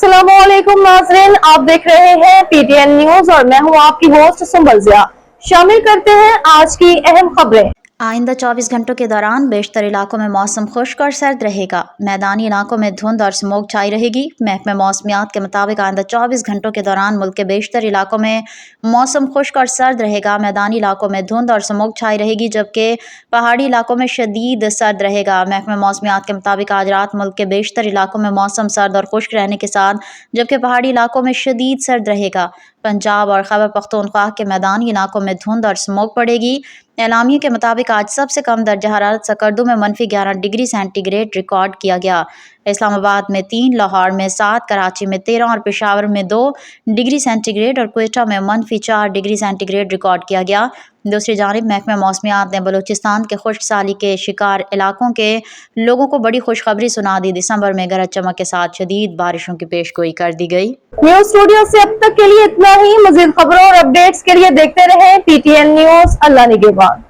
अस्सलामुअलैकुम नाज़रीन, आप देख रहे हैं पीटीएन न्यूज और मैं हूं आपकी होस्ट सुंबल ज़िया। शामिल करते हैं आज की अहम खबरें। आइंदा 24 घंटों के दौरान बेशतर इलाकों में मौसम खुश्क और सर्द रहेगा। मैदानी इलाकों में धुंध और स्मोक छाई रहेगी। महकमे मौसमियात के मुताबिक आइंदा 24 घंटों के दौरान मुल्क के बेशतर इलाकों में मौसम खुश्क और सर्द रहेगा। मैदानी इलाकों में धुंध और स्मोक छाई रहेगी, जबकि पहाड़ी इलाकों में शदीद सर्द रहेगा। महकमे मौसमियात के मुताबिक आज रात मुल्क के बेशतर इलाकों में मौसम सर्द और खुश्क रहने के साथ जबकि पहाड़ी इलाकों में शदीद सर्द रहेगा। पंजाब और खैबर पख्तूनख्वा के मैदानी इलाकों में धुंध और स्मोक पड़ेगी। एलामिया के मुताबिक आज सबसे कम दर्जा हरारत सकर्दू में -11 डिग्री सेंटीग्रेड रिकॉर्ड किया गया। इस्लामाबाद में 3, लाहौर में 7, कराची में 13 और पेशावर में 2 डिग्री सेंटीग्रेड और क्वेटा में -4 डिग्री सेंटीग्रेड रिकॉर्ड किया गया। दूसरी जानिब महकमा मौसमियात ने बलूचिस्तान के खुश्क साली के शिकार इलाकों के लोगों को बड़ी खुशखबरी सुना दी। दिसंबर में गरज चमक के साथ शदीद बारिशों की पेशगोई कर दी गई। न्यूज स्टूडियो से अब तक के लिए इतना ही। मजीद खबरों और अपडेट्स के लिए देखते रहें पीटीएन न्यूज। अल्लाह निगहबान।